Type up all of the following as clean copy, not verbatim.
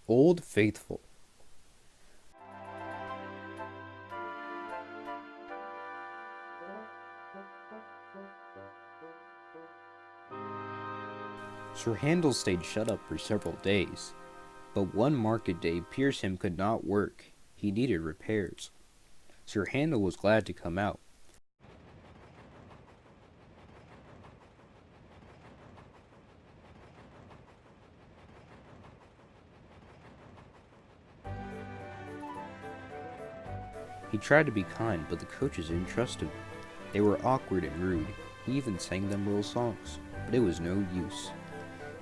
Old Faithful. Sir Handel stayed shut up for several days, but one market day Pearsham could not work. He needed repairs. Sir Handel was glad to come out. He tried to be kind, but the coaches didn't trust him. They were awkward and rude. He even sang them little songs, but it was no use.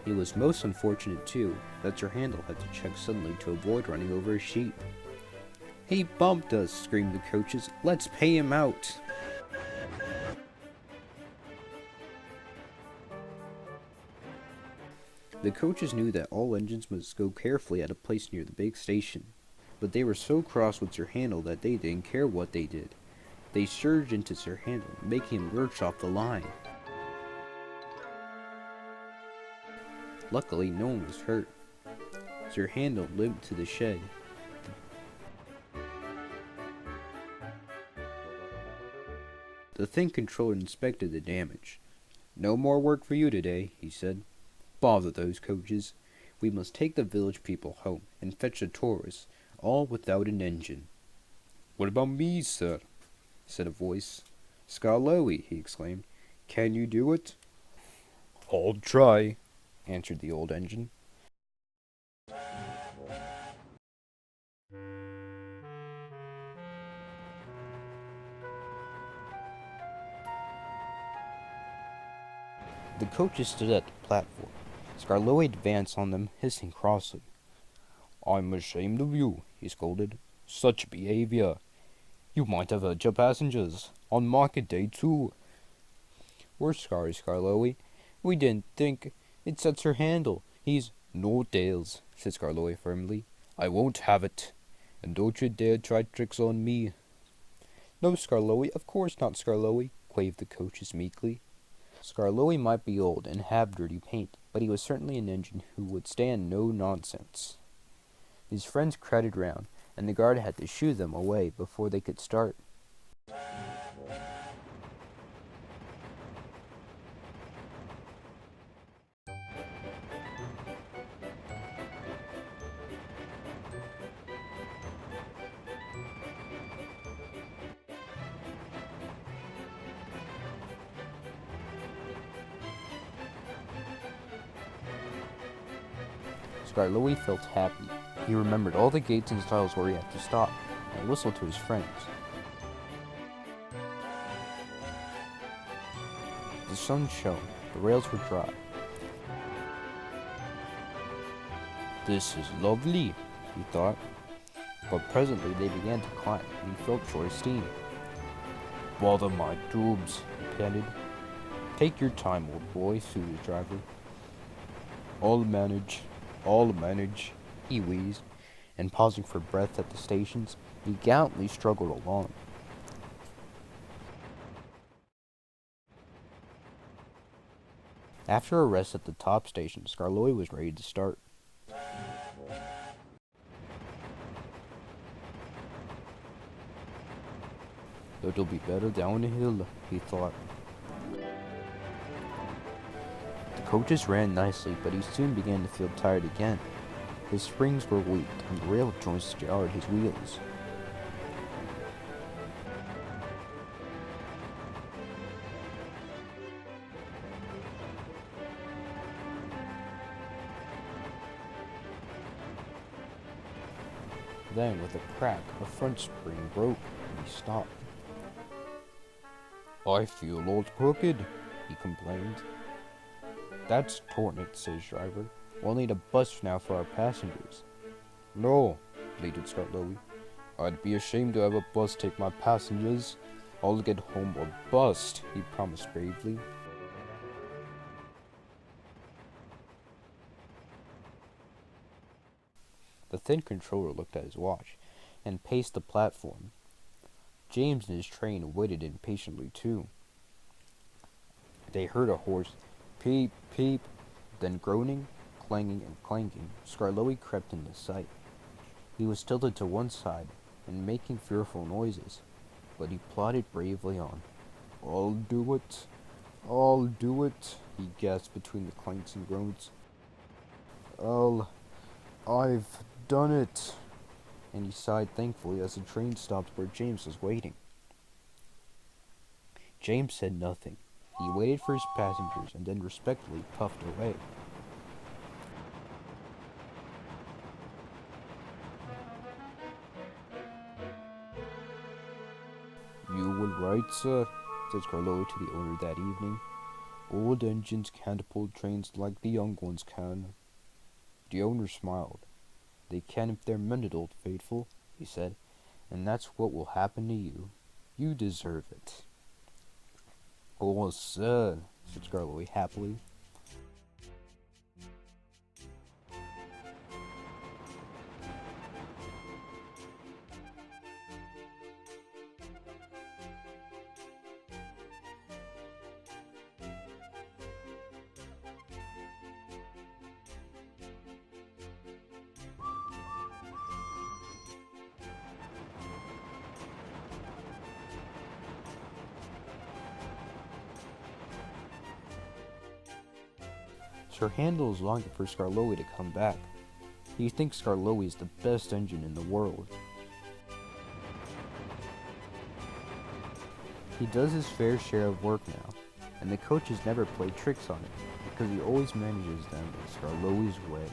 It was most unfortunate, too, that Sir Handel had to check suddenly to avoid running over a sheep. "He bumped us," screamed the coaches. "Let's pay him out." The coaches knew that all engines must go carefully at a place near the big station, but they were so cross with Sir Handel that they didn't care what they did. They surged into Sir Handel, making him lurch off the line. Luckily, no one was hurt. Sir Handel limped to the shed. The thing controller inspected the damage. "No more work for you today," he said. "Bother those coaches. We must take the village people home and fetch the tourists, all without an engine." "What about me, sir?" said a voice. "Skarloey," he exclaimed. "Can you do it?" "I'll try," answered the old engine. The coaches stood at the platform. Skarloey advanced on them, hissing crossly. "I'm ashamed of you," he scolded. "Such behavior. You might have hurt your passengers. On market day, too." "We're sorry, Skarloey. We didn't think. It's at Sir Handel. He's—" "No tales," said Skarloey firmly. "I won't have it. And don't you dare try tricks on me." "No, Skarloey, of course not, Skarloey," quaved the coaches meekly. Skarloey might be old and have dirty paint, but he was certainly an engine who would stand no nonsense. His friends crowded round, and the guard had to shoo them away before they could start. Skarloey felt happy. He remembered all the gates and stiles where he had to stop, and whistled to his friends. The sun shone. The rails were dry. "This is lovely," he thought. But presently they began to climb, and he felt short of steam. "Bother my tubes," he panted. "Take your time, old boy," soothed his driver. I'll manage," he wheezed, and pausing for breath at the stations, he gallantly struggled along. After a rest at the top station, Skarloey was ready to start. "It'll be better down the hill," he thought. The coaches ran nicely, but he soon began to feel tired again. His springs were weak, and the rail joints jarred his wheels. Then, with a crack, a front spring broke, and he stopped. "I feel all crooked," he complained. "That's torn it," said his driver. "We'll need a bus now for our passengers." "No," pleaded Skarloey. "I'd be ashamed to have a bus take my passengers. I'll get home or bust," he promised bravely. The thin controller looked at his watch and paced the platform. James and his train waited impatiently too. They heard a hoarse peep, peep, then groaning, clanging and clanking, Skarloey crept into sight. He was tilted to one side and making fearful noises, but he plodded bravely on. "I'll do it! I'll do it!" he gasped between the clanks and groans. I've done it!" And he sighed thankfully as the train stopped where James was waiting. James said nothing. He waited for his passengers and then respectfully puffed away. "You were right, sir," said Skarloey to the owner that evening. "Old engines can't pull trains like the young ones can." The owner smiled. "They can if they're mended, old faithful," he said, "and that's what will happen to you. You deserve it." "Oh, sir," said Skarloey happily. Sir Handel is longing for Skarloey to come back. He thinks Skarloey is the best engine in the world. He does his fair share of work now, and the coaches never play tricks on him because he always manages them in Skarloey's way.